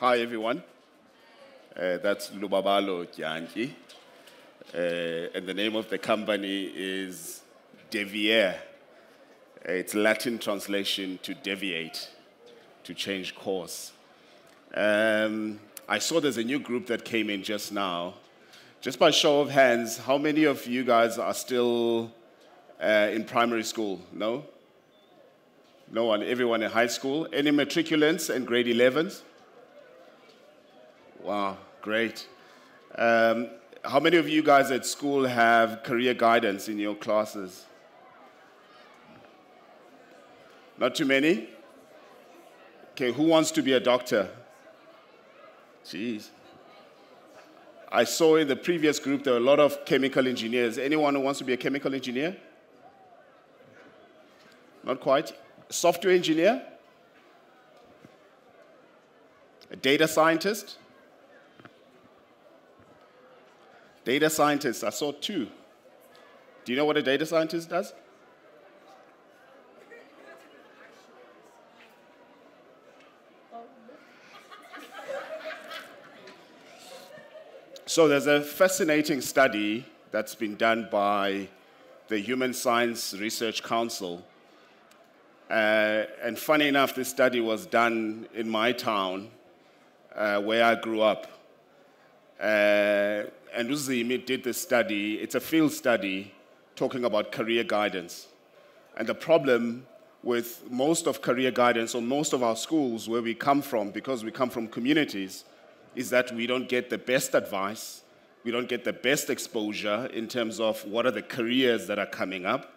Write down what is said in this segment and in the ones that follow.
Hi, everyone. That's Lubabalo, Dyanti. And the name of the company is Devier. It's Latin translation to deviate, to change course. I saw there's a new group that came in just now. Just by show of hands, how many of you guys are still in primary school? No? No one, everyone in high school. Any matriculants and grade 11s? Wow, great. How many of you guys at school have career guidance in your classes? Not too many? Okay, who wants to be a doctor? Jeez. I saw in the previous group there were a lot of chemical engineers. Anyone who wants to be a chemical engineer? Not quite. Software engineer? A data scientist? Data scientist, I saw two. Do you know what a data scientist does? So there's a fascinating study that's been done by the Human Science Research Council. And funny enough, this study was done in my town, where I grew up. And Uzimi did this study. It's a field study talking about career guidance. And the problem with most of career guidance or most of our schools where we come from, because we come from communities, is that we don't get the best advice, we don't get the best exposure in terms of what are the careers that are coming up,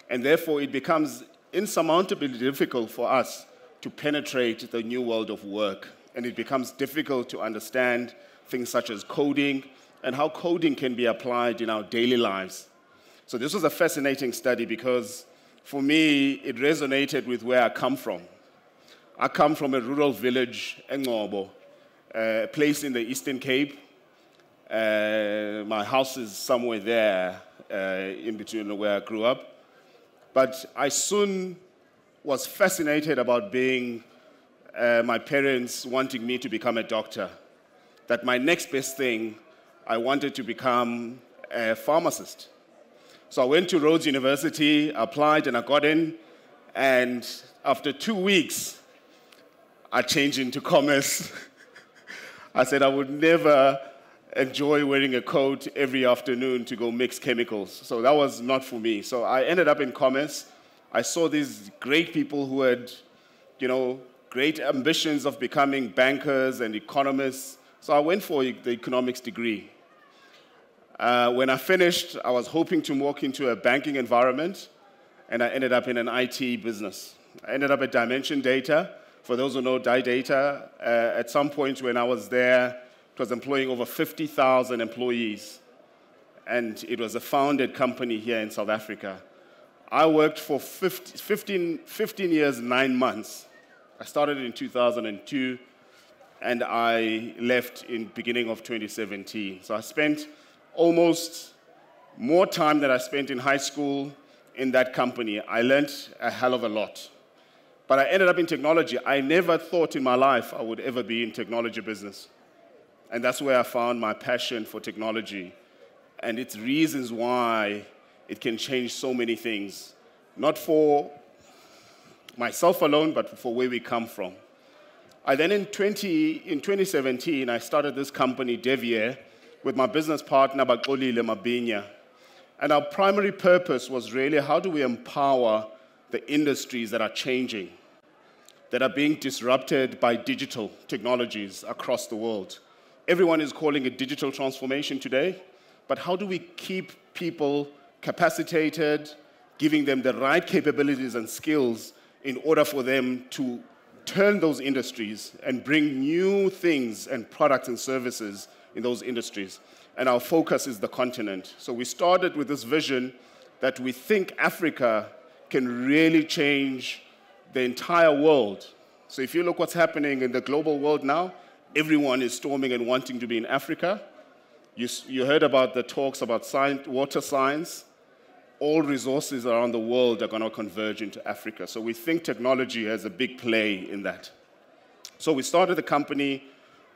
and therefore it becomes insurmountably difficult for us to penetrate the new world of work, and it becomes difficult to understand things such as coding and how coding can be applied in our daily lives. So this was a fascinating study because for me, it resonated with where I come from. I come from a rural village, Ngobo, a place in the Eastern Cape. My house is somewhere there in between where I grew up. But I soon was fascinated about being my parents wanting me to become a doctor. That my next best thing, I wanted to become a pharmacist. So I went to Rhodes University, applied, and I got in. And after 2 weeks, I changed into commerce. I said I would never enjoy wearing a coat every afternoon to go mix chemicals. So that was not for me. So I ended up in commerce. I saw these great people who had, great ambitions of becoming bankers and economists. So I went for the economics degree. When I finished, I was hoping to walk into a banking environment, and I ended up in an IT business. I ended up at Dimension Data. For those who know Data, at some point when I was there, it was employing over 50,000 employees, and it was a founded company here in South Africa. I worked for 15 years, 9 months. I started in 2002, and I left in beginning of 2017. So I spent almost more time than I spent in high school in that company. I learned a hell of a lot. But I ended up in technology. I never thought in my life I would ever be in technology business. And that's where I found my passion for technology and its reasons why it can change so many things. Not for myself alone, but for where we come from. I then, in 2017, I started this company, Devier, with my business partner, Baxolile Mabinya. And our primary purpose was really how do we empower the industries that are changing, that are being disrupted by digital technologies across the world. Everyone is calling it digital transformation today, but how do we keep people capacitated, giving them the right capabilities and skills in order for them to turn those industries and bring new things and products and services in those industries? And our focus is the continent. So we started with this vision that we think Africa can really change the entire world. So if you look what's happening in the global world now, everyone is storming and wanting to be in Africa. You heard about the talks about water science. All resources around the world are going to converge into Africa. So we think technology has a big play in that. So we started the company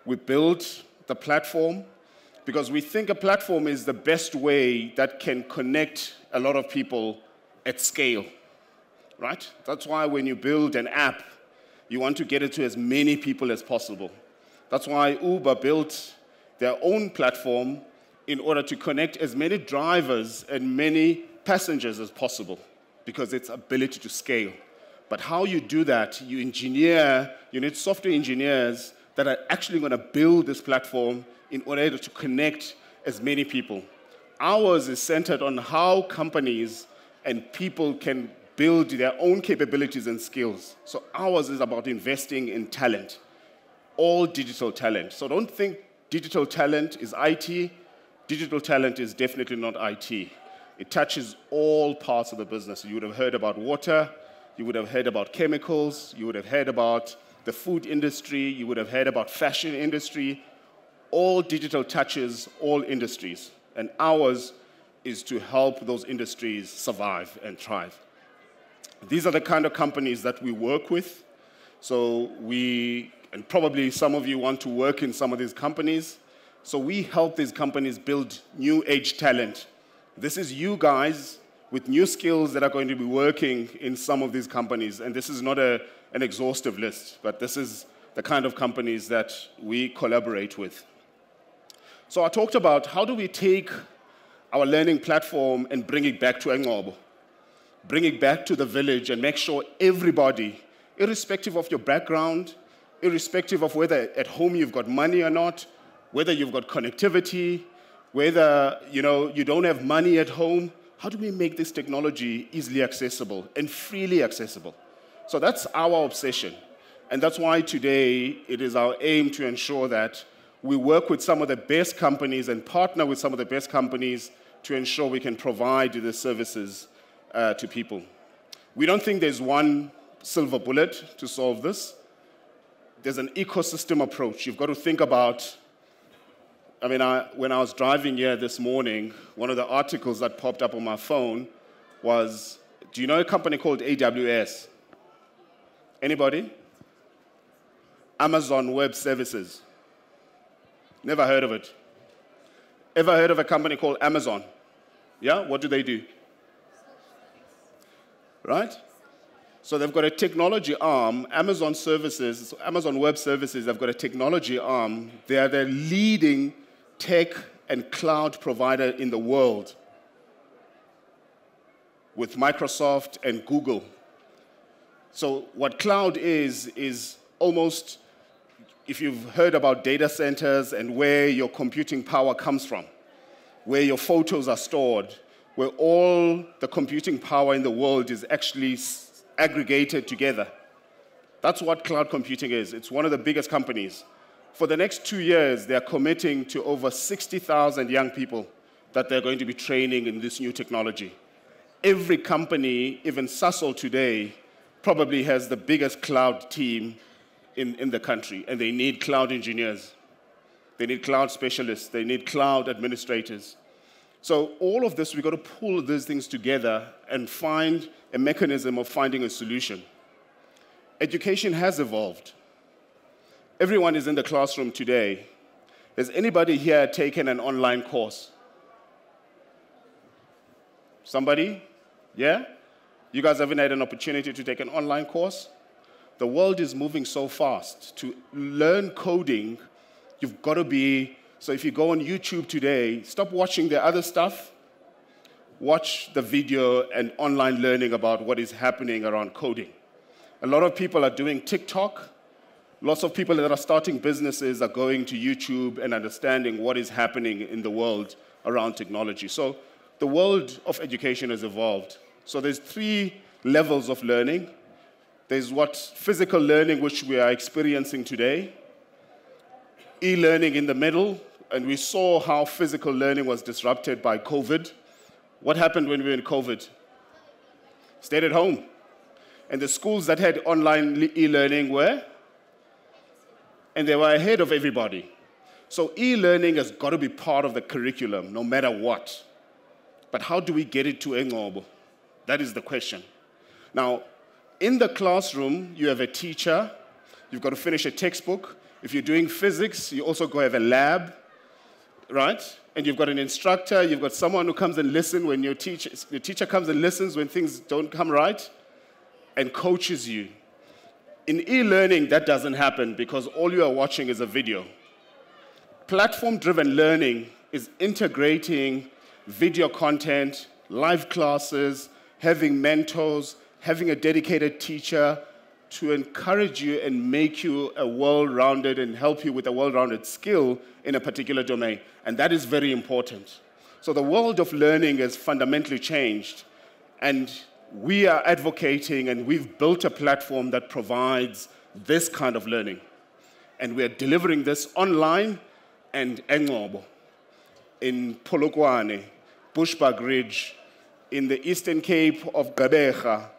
We built the platform because we think a platform is the best way that can connect a lot of people at scale, right? That's why when you build an app, you want to get it to as many people as possible. That's why Uber built their own platform in order to connect as many drivers and many passengers as possible, because its ability to scale. But how you do that, you need software engineers that are actually going to build this platform in order to connect as many people. Ours is centered on how companies and people can build their own capabilities and skills. So ours is about investing in talent, all digital talent. So don't think digital talent is IT. Digital talent is definitely not IT. It touches all parts of the business. You would have heard about water, you would have heard about chemicals, you would have heard about the food industry, you would have heard about fashion industry. All digital touches all industries, and ours is to help those industries survive and thrive. These are the kind of companies that we work with. So and probably some of you want to work in some of these companies. So we help these companies build new age talent. This is you guys with new skills that are going to be working in some of these companies. And this is not an exhaustive list, but this is the kind of companies that we collaborate with. So I talked about how do we take our learning platform and bring it back to Engcobo, bring it back to the village and make sure everybody, irrespective of your background, irrespective of whether at home you've got money or not, whether you've got connectivity, whether you don't have money at home, how do we make this technology easily accessible and freely accessible? So that's our obsession. And that's why today it is our aim to ensure that we work with some of the best companies and partner with some of the best companies to ensure we can provide the services to people. We don't think there's one silver bullet to solve this. There's an ecosystem approach. You've got to think about, when I was driving here this morning, one of the articles that popped up on my phone was, do you know a company called AWS? Anybody? Amazon Web Services. Never heard of it. Ever heard of a company called Amazon? Yeah? What do they do? Right? So they've got a technology arm, Amazon Web Services, they've got a technology arm. They are the leading tech and cloud provider in the world with Microsoft and Google. So what cloud is almost, if you've heard about data centers and where your computing power comes from, where your photos are stored, where all the computing power in the world is actually aggregated together. That's what cloud computing is. It's one of the biggest companies. For the next 2 years, they're committing to over 60,000 young people that they're going to be training in this new technology. Every company, even Sasol today, probably has the biggest cloud team in the country, and they need cloud engineers. They need cloud specialists. They need cloud administrators. So all of this, we've got to pull these things together and find a mechanism of finding a solution. Education has evolved. Everyone is in the classroom today. Has anybody here taken an online course? Somebody? Yeah? You guys haven't had an opportunity to take an online course? The world is moving so fast. To learn coding, you've got to be, so if you go on YouTube today, stop watching the other stuff, watch the video and online learning about what is happening around coding. A lot of people are doing TikTok. Lots of people that are starting businesses are going to YouTube and understanding what is happening in the world around technology. So the world of education has evolved. So there's 3 levels of learning. There's physical learning, which we are experiencing today. E-learning in the middle, and we saw how physical learning was disrupted by COVID. What happened when we were in COVID? Stayed at home. And the schools that had online e-learning were? And they were ahead of everybody. So e-learning has got to be part of the curriculum, no matter what. But how do we get it to Engcobo? That is the question. Now, in the classroom, you have a teacher. You've got to finish a textbook. If you're doing physics, you also go have a lab, right? And you've got an instructor, you've got someone who comes and listens when your teacher comes and listens when things don't come right and coaches you. In e-learning, that doesn't happen because all you are watching is a video. Platform-driven learning is integrating video content, live classes, having mentors, having a dedicated teacher to encourage you and make you a well-rounded and help you with a well-rounded skill in a particular domain. And that is very important. So the world of learning has fundamentally changed, and we are advocating and we've built a platform that provides this kind of learning. And we are delivering this online and Engcobo, in Polokwane, Bushbuck Ridge, in the Eastern Cape of Gqeberha,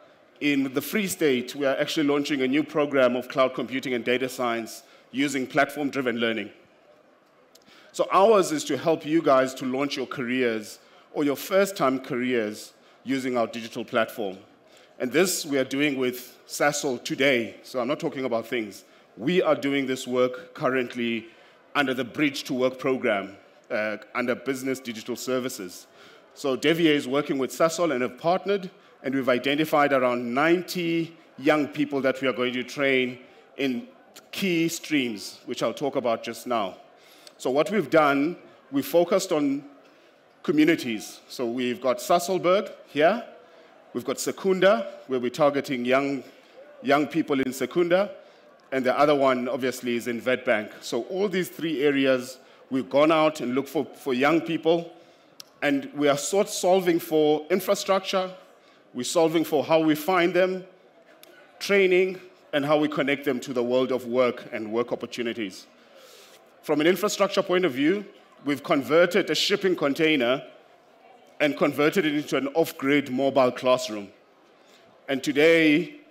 in the Free State. We are actually launching a new program of cloud computing and data science using platform-driven learning. So ours is to help you guys to launch your careers or your first-time careers using our digital platform. And this we are doing with Sasol today, so I'm not talking about things. We are doing this work currently under the Bridge to Work program, under Business Digital Services. So Devier is working with Sasol and have partnered, and we've identified around 90 young people that we are going to train in key streams, which I'll talk about just now. So what we've done, we focused on communities. So we've got Sasolburg here, we've got Secunda, where we're targeting young people in Secunda, and the other one, obviously, is in Witbank. So all these three areas, we've gone out and looked for young people, and we are sort of solving for infrastructure, we're solving for how we find them, training, and how we connect them to the world of work and work opportunities. From an infrastructure point of view, we've converted a shipping container and converted it into an off-grid mobile classroom. And today,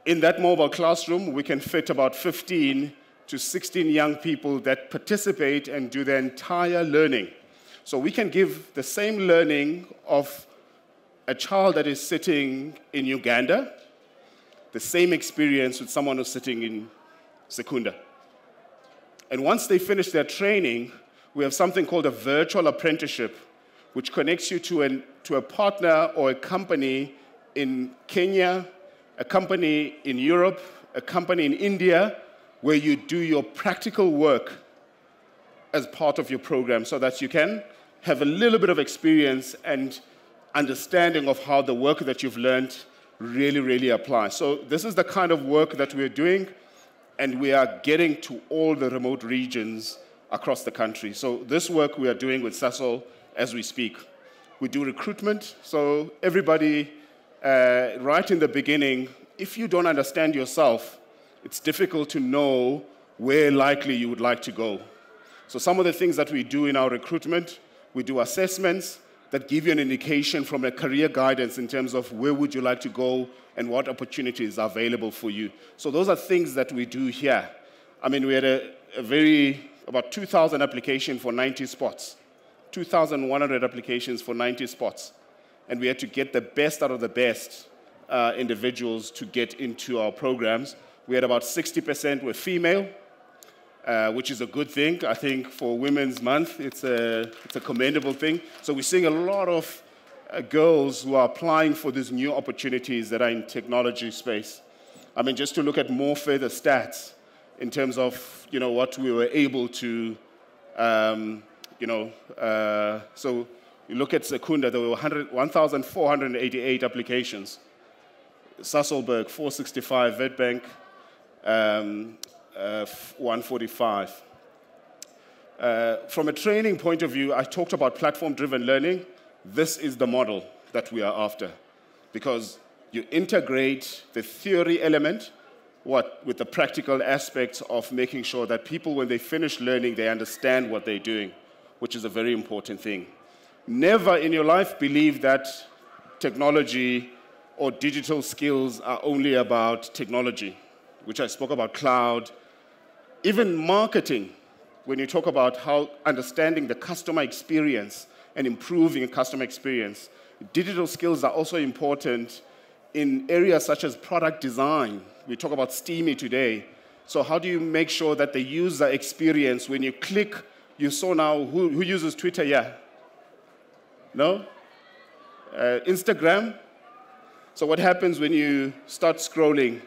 in that mobile classroom, we can fit about 15 to 16 young people that participate and do their entire learning. So we can give the same learning of a child that is sitting in Uganda, the same experience with someone who's sitting in Secunda. And once they finish their training, we have something called a virtual apprenticeship, which connects you to a partner or a company in Kenya, a company in Europe, a company in India, where you do your practical work as part of your program so that you can have a little bit of experience and understanding of how the work that you've learned really, really applies. So this is the kind of work that we're doing, and we are getting to all the remote regions across the country. So this work we are doing with Sasol as we speak. We do recruitment, so everybody, right in the beginning, if you don't understand yourself, it's difficult to know where likely you would like to go. So some of the things that we do in our recruitment, we do assessments that give you an indication from a career guidance in terms of where would you like to go and what opportunities are available for you. So those are things that we do here. I mean, we had about 2,000 applications for 90 spots, 2,100 applications for 90 spots. And we had to get the best out of the best individuals to get into our programs. We had about 60% were female, which is a good thing. I think for Women's Month, it's a commendable thing. So we're seeing a lot of girls who are applying for these new opportunities that are in technology space. I mean, just to look at more further stats in terms of, what we were able to, so you look at Secunda, there were 1,488 applications. Sasolburg, 465, Witbank, 145. From a training point of view, I talked about platform-driven learning. This is the model that we are after, because you integrate the theory element with the practical aspects of making sure that people, when they finish learning, they understand what they're doing, which is a very important thing. Never in your life believe that technology or digital skills are only about technology, which I spoke about cloud. Even marketing, when you talk about how understanding the customer experience and improving a customer experience, digital skills are also important in areas such as product design. We talk about STEAMY today. So how do you make sure that the user experience, when you click, you saw now, who uses Twitter? Yeah? No? Instagram? So what happens when you start scrolling?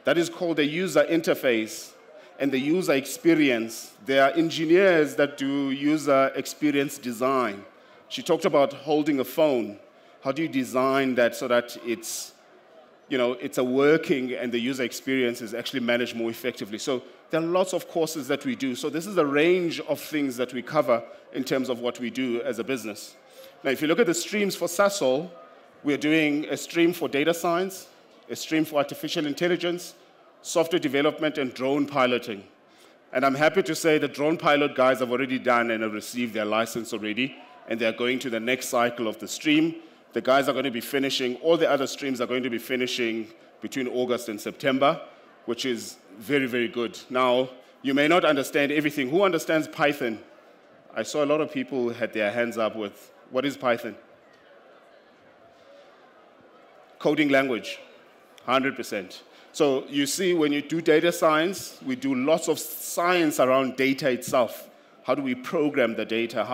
That is called the user interface and the user experience. There are engineers that do user experience design. She talked about holding a phone. How do you design that so that it's a working and the user experience is actually managed more effectively? So there are lots of courses that we do. So this is a range of things that we cover in terms of what we do as a business. Now, if you look at the streams for Sasol, we're doing a stream for data science, a stream for artificial intelligence, software development, and drone piloting. And I'm happy to say the drone pilot guys have already done and have received their license already, and they're going to the next cycle of the stream. The guys are going to be finishing, all the other streams are going to be finishing between August and September, which is very, very good. Now, you may not understand everything. Who understands Python? I saw a lot of people had their hands up with, what is Python? Coding language, 100%. So you see, when you do data science, we do lots of science around data itself. How do we program the data?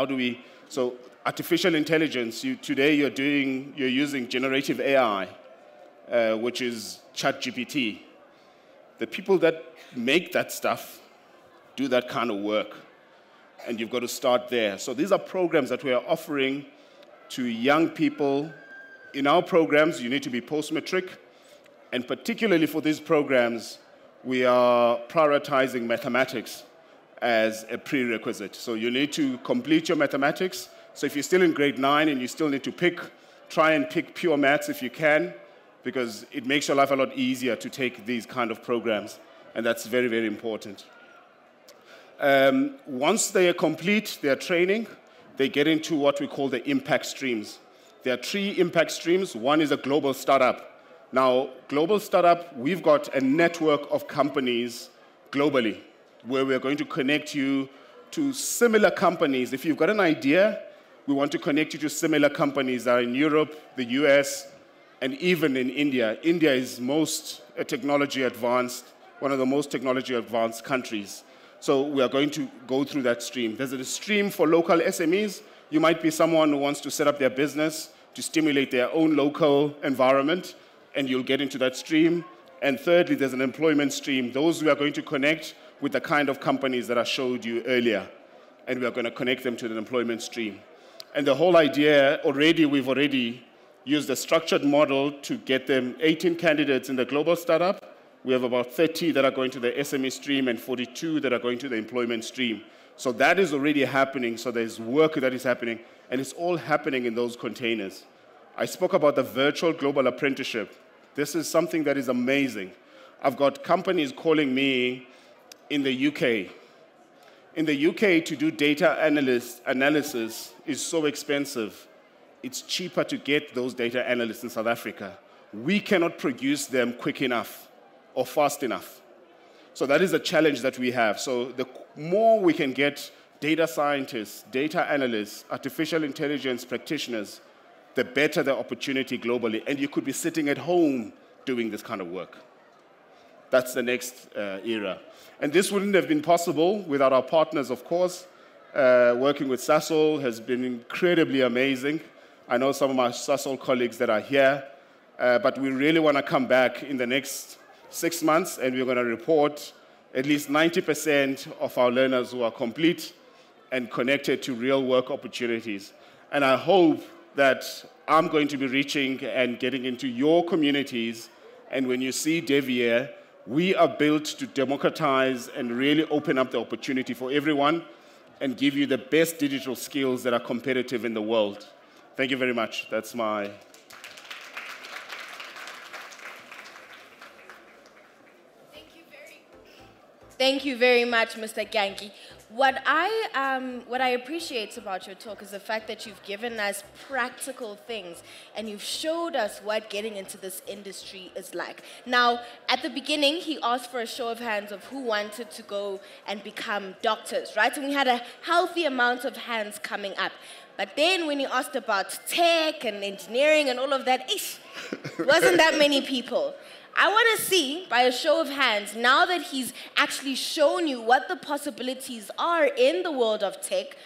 So artificial intelligence, today you're using generative AI, which is ChatGPT. The people that make that stuff do that kind of work, and you've got to start there. So these are programs that we are offering to young people. In our programs, you need to be post-matric, and particularly for these programs, we are prioritizing mathematics as a prerequisite. So you need to complete your mathematics. So if you're still in grade 9 and you still need to try and pick pure maths if you can, because it makes your life a lot easier to take these kind of programs, and that's very, very important. Once they complete their training, they get into what we call the impact streams. There are 3 impact streams. One is a global startup. Now, global startup, we've got a network of companies globally where we're going to connect you to similar companies. If you've got an idea, we want to connect you to similar companies that are in Europe, the US, and even in India. India is most technology advanced, one of the most technology advanced countries. So we are going to go through that stream. There's a stream for local SMEs. You might be someone who wants to set up their business to stimulate their own local environment, and you'll get into that stream. And thirdly, there's an employment stream. Those we are going to connect with the kind of companies that I showed you earlier, and we are going to connect them to the employment stream. And the whole idea, we've already used a structured model to get them 18 candidates in the global startup. We have about 30 that are going to the SME stream and 42 that are going to the employment stream. So that is already happening. So there's work that is happening, and it's all happening in those containers. I spoke about the virtual global apprenticeship. This is something that is amazing. I've got companies calling me in the UK. In the UK, to do data analysis is so expensive. It's cheaper to get those data analysts in South Africa. We cannot produce them quick enough or fast enough. So that is a challenge that we have. So the more we can get data scientists, data analysts, artificial intelligence practitioners, the better the opportunity globally. And you could be sitting at home doing this kind of work. That's the next era. And this wouldn't have been possible without our partners, of course. Working with Sasol has been incredibly amazing. I know some of my Sasol colleagues that are here, but we really want to come back in the next 6 months, and we're going to report at least 90% of our learners who are complete and connected to real work opportunities. And I hope that I'm going to be reaching and getting into your communities, and when you see Devier, we are built to democratize and really open up the opportunity for everyone and give you the best digital skills that are competitive in the world. Thank you very much. That's my... Thank you very much, Mr. Dyanti. What I appreciate about your talk is the fact that you've given us practical things and you've showed us what getting into this industry is like. Now, at the beginning, he asked for a show of hands of who wanted to go and become doctors, right? And we had a healthy amount of hands coming up. But then when he asked about tech and engineering and all of that, wasn't that many people. I want to see, by a show of hands, now that he's actually shown you what the possibilities are in the world of tech,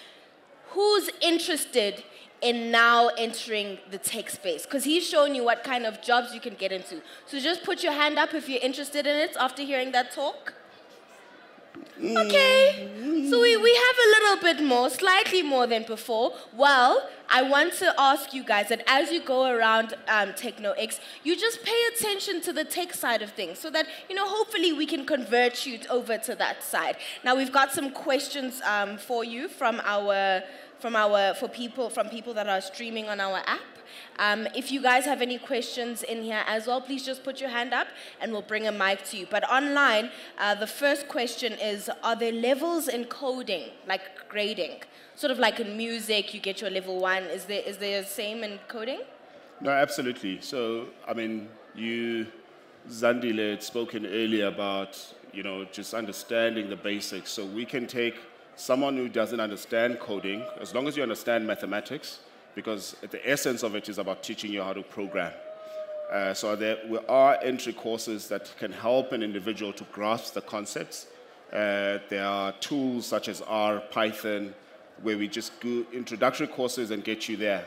who's interested in now entering the tech space? Because he's shown you what kind of jobs you can get into. So just put your hand up if you're interested in it after hearing that talk. Okay, so we have a little bit more, slightly more than before. Well, I want to ask you guys that as you go around TechnoX, you just pay attention to the tech side of things so that, hopefully we can convert you over to that side. Now, we've got some questions for you from people that are streaming on our app. If you guys have any questions in here as well, please just put your hand up and we'll bring a mic to you. But online, the first question is, are there levels in coding, like grading? Sort of like in music, you get your level 1. Is there the same in coding? No, absolutely. So, Zandile had spoken earlier about, just understanding the basics. So we can take someone who doesn't understand coding, as long as you understand mathematics, because the essence of it is about teaching you how to program. So there are entry courses that can help an individual to grasp the concepts. There are tools such as R, Python, where we just do introductory courses and get you there.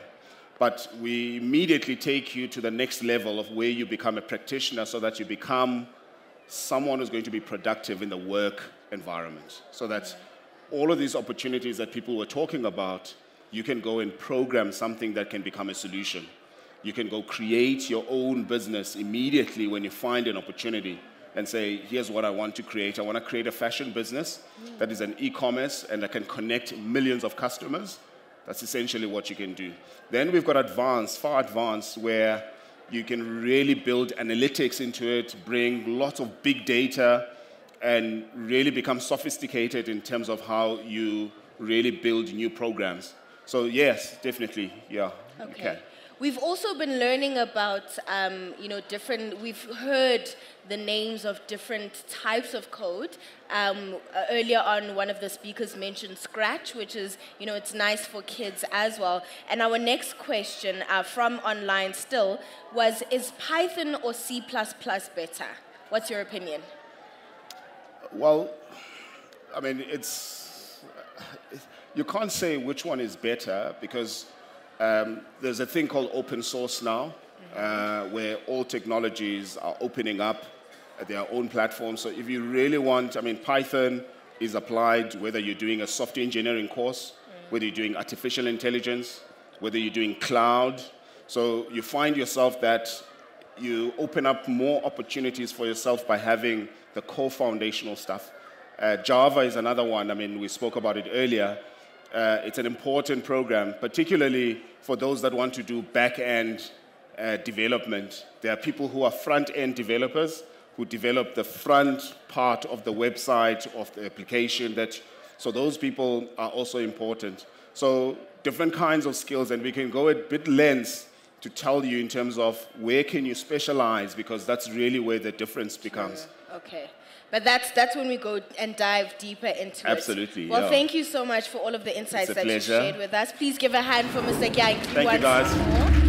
But we immediately take you to the next level of where you become a practitioner so that you become someone who's going to be productive in the work environment. So that all of these opportunities that people were talking about, you can go and program something that can become a solution. You can go create your own business immediately when you find an opportunity and say, here's what I want to create. I want to create a fashion business that is an e-commerce and that can connect millions of customers. That's essentially what you can do. Then we've got advanced, far advanced, where you can really build analytics into it, bring lots of big data, and really become sophisticated in terms of how you really build new programs. So yes, definitely, yeah. Okay. We've also been learning about, we've heard the names of different types of code. Earlier on, one of the speakers mentioned Scratch, which is, it's nice for kids as well. And our next question from online still was, is Python or C++ better? What's your opinion? Well, you can't say which one is better because there's a thing called open source now, where all technologies are opening up their own platforms. So if you really want, Python is applied whether you're doing a software engineering course, whether you're doing artificial intelligence, whether you're doing cloud. So you find yourself that you open up more opportunities for yourself by having the core foundational stuff. Java is another one. We spoke about it earlier. It's an important program, particularly for those that want to do back-end development. There are people who are front-end developers who develop the front part of the website, of the application. So those people are also important. So different kinds of skills, and we can go a bit lengths to tell you in terms of where can you specialize, because that's really where the difference becomes. Okay. But that's when we go and dive deeper into Absolutely, it. Well, thank you so much for all of the insights that you pleasure. shared with us. Please give a hand for Mr. Dyanti Thank you, guys. more.